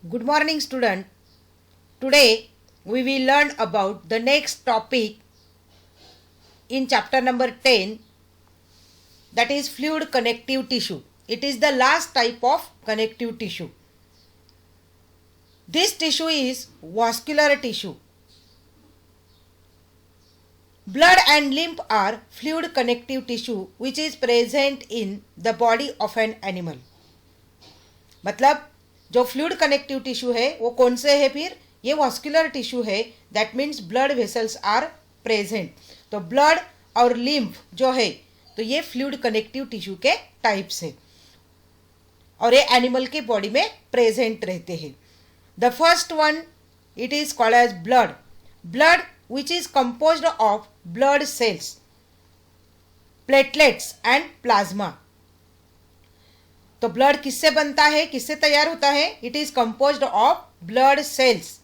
Good morning, student. Today we will learn about the next topic in chapter number 10, that is fluid connective tissue. It is the last type of connective tissue. This tissue is vascular tissue. Blood and lymph are fluid connective tissue which is present in the body of an animal. मतलब जो fluid connective tissue है वो कौन से है, फिर ये vascular tissue है. That means blood vessels are present. तो ब्लड और लिम्फ जो है तो ये फ्लूइड कनेक्टिव टिश्यू के टाइप्स है और ये एनिमल के बॉडी में प्रेजेंट रहते हैं. The first one it is called as blood. Blood which is composed of blood cells, platelets and plasma. तो ब्लड किससे बनता है, किससे तैयार होता है? It is composed of blood cells.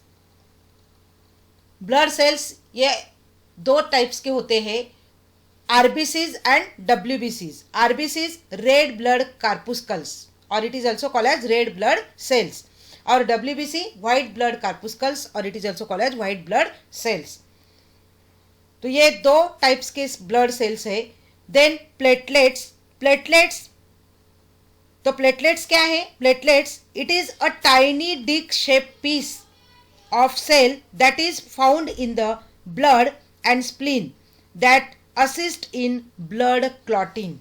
Blood cells ये दो टाइप्स के होते हैं, आरबीसीज एंड डब्ल्यूबीसीज. आरबीसीज रेड ब्लड कार्पुस्कल्स और it is also called as red blood cells, और डब्ल्यूबीसी व्हाइट ब्लड कार्पुस्कल्स और it is also called as white blood cells. तो ये दो टाइप्स के ब्लड सेल्स है. Then platelets. तो प्लेटलेट्स क्या है? Platelets it is a tiny disc shape piece of cell that is found in the blood and spleen that assist in blood clotting.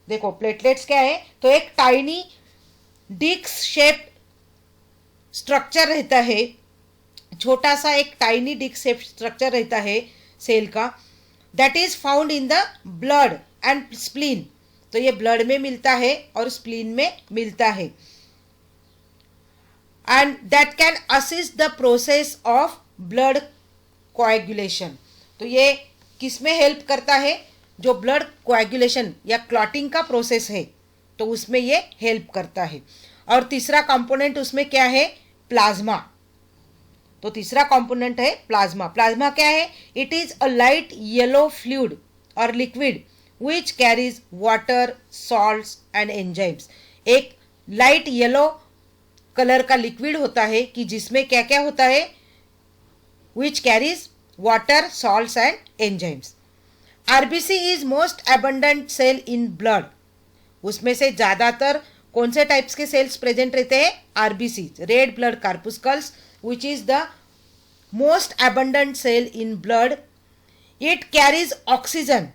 देखो platelets क्या है, तो एक टाइनी डिक शेप स्ट्रक्चर रहता है, छोटा सा एक टाइनी डिक शेप स्ट्रक्चर रहता है सेल का, that is found in the blood and spleen. तो ये ब्लड में मिलता है और स्प्लीन में मिलता है. And that can assist the process of blood coagulation. तो ये किस में हेल्प करता है? जो ब्लड कोएगुलेशन या क्लॉटिंग का प्रोसेस है तो उसमें ये हेल्प करता है. और तीसरा कंपोनेंट उसमें क्या है? प्लाज्मा. तो तीसरा कंपोनेंट है प्लाज्मा. प्लाज्मा क्या है? It is a light yellow fluid और liquid which carries water, salts and enzymes. एक लाइट येलो कलर का लिक्विड होता है कि जिसमें क्या क्या होता है? which carries water, salts and enzymes. RBC is most abundant cell in blood. उसमें से ज़्यादातर कौन से टाइप्स के सेल्स प्रेजेंट रहते हैं? RBC, red blood corpuscles, which is the most abundant cell in blood. It carries oxygen.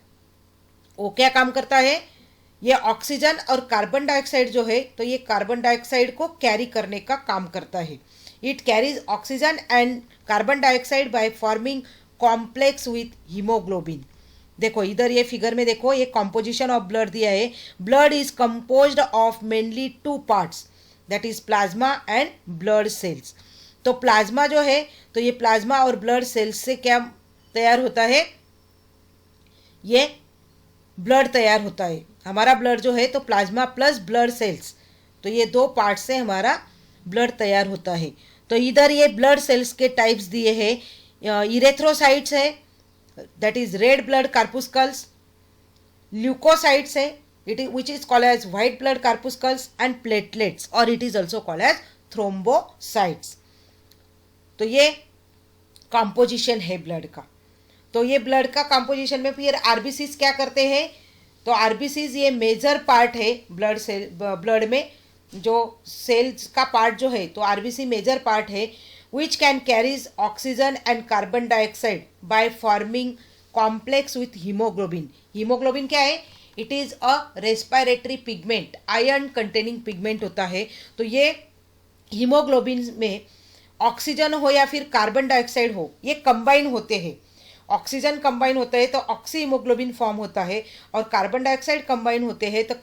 वो क्या काम करता है? ये ऑक्सीजन और कार्बन डाइऑक्साइड जो है तो ये कार्बन डाइऑक्साइड को कैरी करने का काम करता है. It carries oxygen and carbon dioxide by forming complex with haemoglobin. देखो इधर ये फिगर में देखो, ये कॉम्पोजिशन ऑफ ब्लड दिया है. Blood is composed of mainly two parts, that is plasma and blood cells. तो प्लाज्मा जो है तो ये प्लाज्मा और ब्लड सेल्स से क्या तैयार होता है? ये ब्लड तैयार होता है. हमारा ब्लड जो है तो प्लाज्मा प्लस ब्लड सेल्स, तो ये दो पार्ट से हमारा ब्लड तैयार होता है. तो इधर ये ब्लड सेल्स के टाइप्स दिए हैं. इरेथ्रोसाइट्स है, that is red blood corpuscles. Leukocytes है, it is which is called as white blood corpuscles. And platelets और it is also called as thrombocytes. तो ये कॉम्पोजिशन है ब्लड का. तो ये ब्लड का कंपोजिशन में फिर आरबीसीज क्या करते हैं? तो आरबीसीज ये मेजर पार्ट है ब्लड सेल, ब्लड में जो सेल्स का पार्ट जो है तो आरबीसी मेजर पार्ट है, which can carries oxygen and carbon dioxide by forming complex with haemoglobin. Haemoglobin क्या है? It is a respiratory pigment, iron containing pigment होता है. तो ये हीमोग्लोबिन में ऑक्सीजन हो या फिर कार्बन डाइऑक्साइड हो, ये कंबाइन होते हैं. ऑक्सीजन कंबाइन होता है तो ऑक्सी हीमोग्लोबिन फॉर्म होता है, और कार्बन डाइऑक्साइड कंबाइन होते हैं तो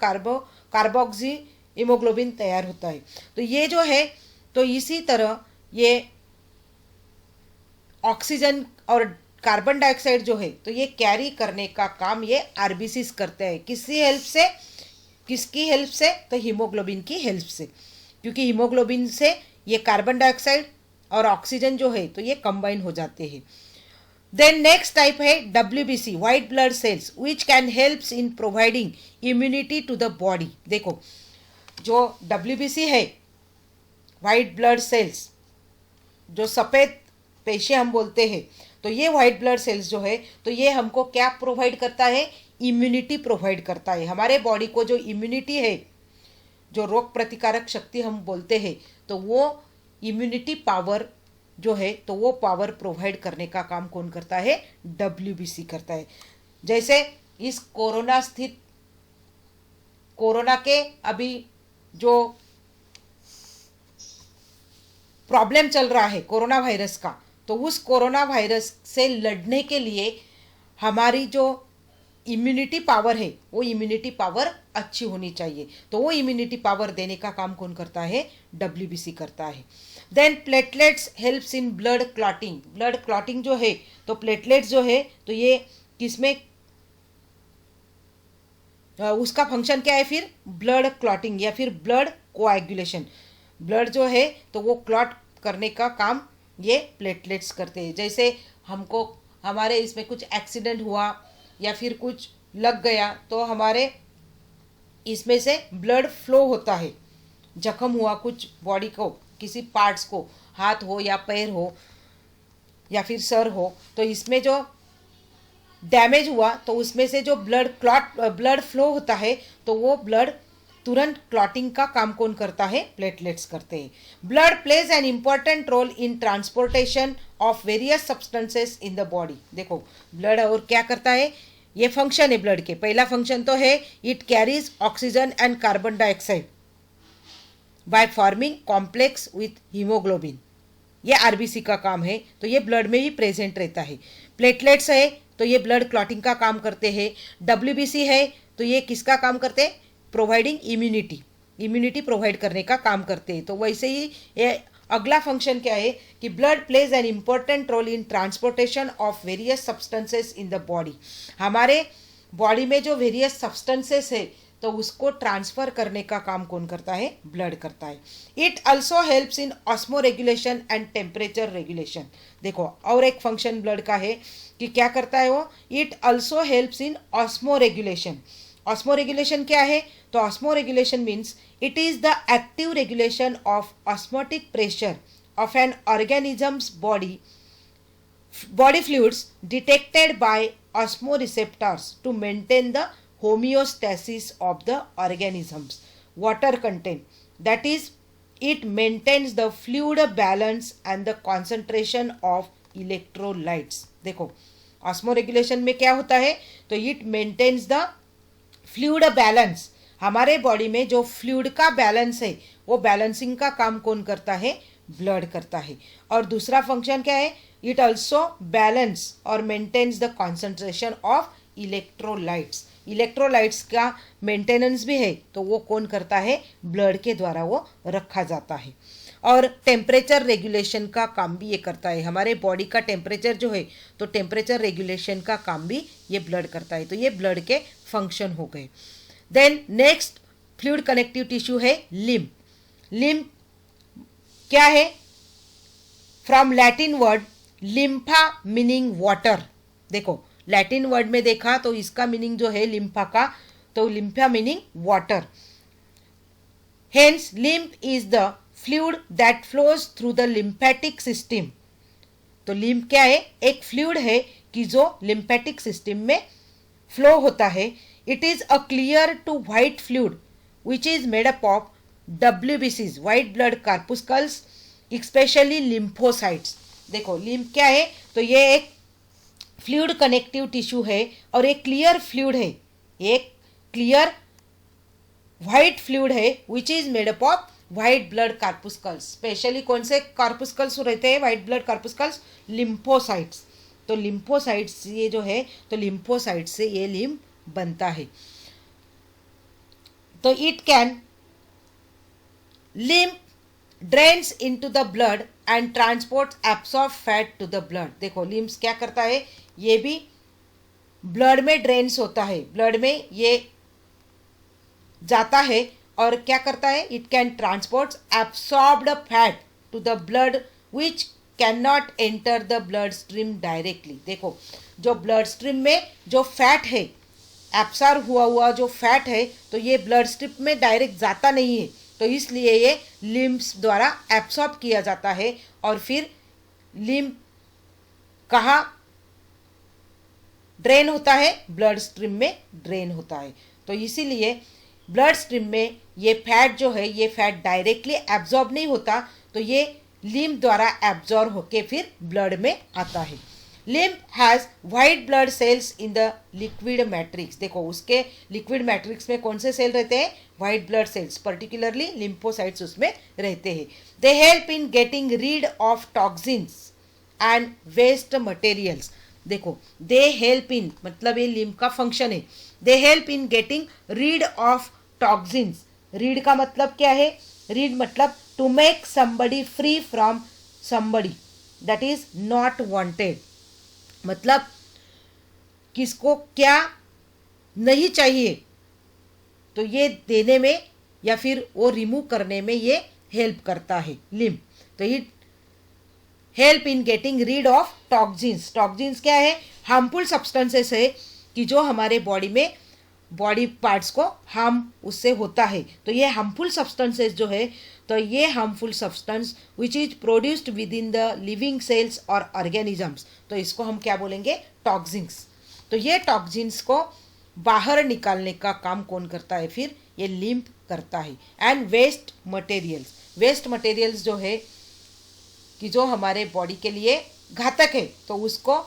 कार्बोक्सी हीमोग्लोबिन तैयार होता है. तो ये जो है तो इसी तरह ये ऑक्सीजन और कार्बन डाइऑक्साइड जो है तो ये कैरी करने का काम ये आरबीसीज करते हैं. किसकी हेल्प से? किसकी हेल्प से? तो हीमोग्लोबिन की हेल्प से, क्योंकि हीमोग्लोबिन से ये कार्बन डाइऑक्साइड और ऑक्सीजन जो है तो ये कंबाइन हो जाते हैं. देन नेक्स्ट टाइप है WBC, white blood cells, which can helps in providing immunity to the body. देखो जो WBC है वाइट ब्लड सेल्स, जो सफ़ेद पेशी हम बोलते हैं, तो ये वाइट ब्लड सेल्स जो है तो ये हमको क्या प्रोवाइड करता है, इम्यूनिटी प्रोवाइड करता है। हमारे बॉडी को जो इम्यूनिटी है, जो रोग प्रतिकारक शक्ति हम बोलते हैं, तो वो इम्यूनिटी पावर जो है तो वो पावर प्रोवाइड करने का काम कौन करता है, डब्ल्यूबीसी करता है। जैसे इस कोरोना के अभी जो प्रॉब्लम चल रहा है कोरोना वायरस का, तो उस कोरोना वायरस से लड़ने के लिए हमारी जो इम्यूनिटी पावर है वो इम्यूनिटी पावर अच्छी होनी चाहिए। तो वो इम्यूनिटी पावर देने का काम कौन करता है, डब्ल्यूबीसी करता है। Then platelets helps in blood clotting. Blood clotting जो है तो प्लेटलेट्स जो है तो ये किसमें उसका फंक्शन क्या है, फिर ब्लड क्लॉटिंग या फिर ब्लड कोएगुलेशन। ब्लड जो है तो वो क्लॉट करने का काम ये प्लेटलेट्स करते हैं। जैसे हमको हमारे इसमें कुछ एक्सीडेंट हुआ या फिर कुछ लग गया तो हमारे इसमें से ब्लड फ्लो होता है, जख्म हुआ कुछ बॉडी को, किसी पार्ट्स को, हाथ हो या पैर हो या फिर सर हो, तो इसमें जो डैमेज हुआ तो उसमें से जो ब्लड फ्लो होता है तो वो ब्लड तुरंत क्लॉटिंग का काम कौन करता है, प्लेटलेट्स करते हैं। Blood plays an important role in transportation of various substances in the body. देखो ब्लड और क्या करता है, ये फंक्शन है ब्लड के। पहला फंक्शन तो है it carries oxygen and carbon dioxide by forming complex with haemoglobin. ये आरबीसी का काम है, तो ये ब्लड में भी प्रेजेंट रहता है। प्लेटलेट्स है तो ये ब्लड क्लॉटिंग का काम करते हैं। डब्ल्यूबीसी है तो ये किसका काम करते हैं, प्रोवाइडिंग इम्यूनिटी प्रोवाइड करने का काम करते हैं। तो वैसे ही ये अगला फंक्शन क्या है कि blood plays an important role in transportation of various substances in the body. हमारे बॉडी में जो वेरियस सब्सटेंसेस है तो उसको ट्रांसफर करने का काम कौन करता है, ब्लड करता है। It also helps in osmo regulation and temperature regulation. देखो और एक फंक्शन ब्लड का है कि क्या करता है वो, it also helps in osmo regulation. Osmo regulation क्या है, तो osmo regulation means it is the active regulation of osmotic pressure of N organisms body fluids detected by osmoreceptors to maintain the homeostasis of the organism's water content. That is, it maintains the fluid balance and the concentration of electrolytes. देखो osmoregulation में क्या होता है, तो it maintains the fluid balance. हमारे body में जो fluid का बैलेंस है वो बैलेंसिंग का काम कौन करता है, ब्लड करता है। और दूसरा फंक्शन क्या है, इट ऑल्सो बैलेंस और maintains the concentration of electrolytes. Electrolytes का मेंटेनेंस भी है तो वो कौन करता है, ब्लड के द्वारा वो रखा जाता है। और टेम्परेचर रेगुलेशन का काम भी ये करता है। हमारे बॉडी का टेम्परेचर जो है तो टेम्परेचर रेगुलेशन का काम भी ये ब्लड करता है। तो ये ब्लड के फंक्शन हो गए। Then next fluid connective tissue है लिम्फ। लिम्फ क्या है, from Latin word lympha meaning water. देखो लैटिन वर्ड में देखा तो इसका मीनिंग जो है लिम्फा का, तो lympha meaning water. Hence lymph is the fluid that flows through the lymphatic system. तो लिम्फ क्या है, एक फ्लूइड है कि जो लिम्फेटिक सिस्टम में फ्लो होता है। It is a clear to white fluid which is made up of WBCs, white blood corpuscles, specially lymphocytes. देखो लिम्फ क्या है, तो ये एक फ्लूइड कनेक्टिव टिश्यू है और एक क्लियर फ्लूइड है, एक क्लियर व्हाइट फ्लूइड है which is made up of white blood corpuscles. Specially कौन से कार्पुस्कल्स रहते हैं, व्हाइट ब्लड कार्पुस्कल्स, लिम्फोसाइट्स। तो लिम्फोसाइट्स ये जो है तो लिम्फोसाइट्स से ये लिम्फ बनता है। तो it can lymph drains into the blood and transport absorb fat to the blood. देखो लिम्फ क्या करता है, ये भी ब्लड में ड्रेन्स होता है, ब्लड में ये जाता है और क्या करता है, it can transport absorbed fat to the blood which can not enter the blood stream directly. देखो जो ब्लड स्ट्रीम में जो फैट है, एब्सॉर्ब हुआ जो फैट है, तो ये ब्लड स्ट्रीम में डायरेक्ट जाता नहीं है, तो इसलिए ये लिम्फ्स द्वारा एब्सॉर्ब किया जाता है और फिर लिम्फ कहाँ ड्रेन होता है, ब्लड स्ट्रीम में ड्रेन होता है। तो इसीलिए ब्लड स्ट्रीम में ये फैट जो है, ये फैट डायरेक्टली एब्जॉर्ब नहीं होता, तो ये लिम्फ द्वारा एब्जॉर्ब होके फिर ब्लड में आता है। Lymph has white blood sales in the liquid matrix. देखो उसके लिक्विड मैट्रिक्स में कौन से सेल रहते हैं, white blood cells, particularly lymphocytes उसमें रहते हैं। They help in getting rid of toxins and waste materials. देखो दे हेल्प इन मतलब ये लिम्फ का फंक्शन है। They help in getting rid of toxins. Rid का मतलब क्या है, रीड मतलब to make somebody free from somebody that is not wanted. मतलब किसको क्या नहीं चाहिए तो ये देने में या फिर वो रिमूव करने में ये हेल्प करता है लिम्फ। तो ये help in getting rid of toxins. Toxins क्या है, हार्मफुल सब्सटेंसेस है कि जो हमारे बॉडी में बॉडी पार्ट्स को हार्म उससे होता है। तो ये हार्मफुल सब्सटेंसेस जो है, तो ये harmful substance which is produced with in the living cells और ऑर्गेनिजम्स, तो इसको हम क्या बोलेंगे, टॉक्सिन्स। तो ये टॉक्सिन्स को बाहर निकालने का काम कौन करता है, फिर ये लिम्फ करता है। And waste materials, waste materials जो है कि जो हमारे बॉडी के लिए घातक है, तो उसको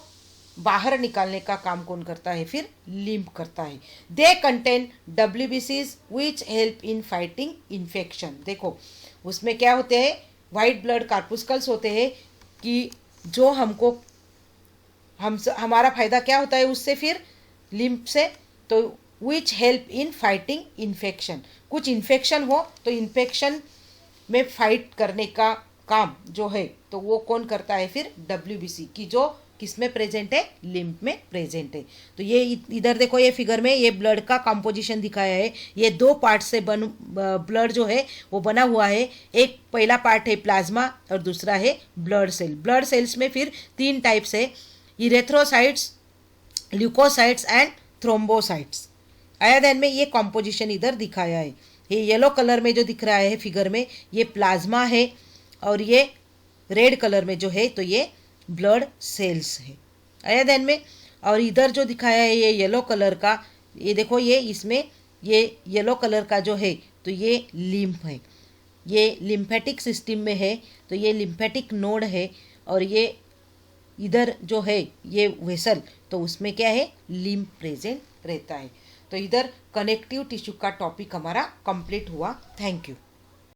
बाहर निकालने का काम कौन करता है, फिर लिम्फ करता है। They contain WBCs which help in fighting infection. देखो उसमें क्या होते हैं, वाइट ब्लड कार्पुस्कल्स होते हैं कि जो हमको हमारा फायदा क्या होता है उससे, फिर लिम्फ से, तो which help in fighting infection. कुछ इन्फेक्शन हो तो इन्फेक्शन में फाइट करने का काम जो है तो वो कौन करता है, फिर WBC की जो किस में प्रेजेंट है, लिम्फ में प्रेजेंट है। तो ये इधर देखो ये फिगर में ये ब्लड का कंपोजिशन दिखाया है। ये दो पार्ट से ब्लड जो है वो बना हुआ है। एक पहला पार्ट है प्लाज्मा और दूसरा है ब्लड सेल। ब्लड सेल्स में फिर 3 टाइप्स है, इरेथ्रोसाइट्स, ल्यूकोसाइट्स एंड थ्रोम्बोसाइट्स। आया ध्यान में, ये कंपोजिशन इधर दिखाया है। ये येलो कलर में जो दिख रहा है फिगर में, ये प्लाज्मा है और ये रेड कलर में जो है तो ये ब्लड सेल्स है। आया ध्यान में। और इधर जो दिखाया है ये येलो कलर का, ये देखो ये इसमें ये येलो कलर का जो है तो ये लिम्फ है, ये लिम्फेटिक सिस्टम में है, तो ये लिम्फेटिक नोड है। और ये इधर जो है ये वेसल, तो उसमें क्या है, लिम्फ प्रेजेंट रहता है। तो इधर कनेक्टिव टिश्यू का टॉपिक हमारा कंप्लीट हुआ। Thank you.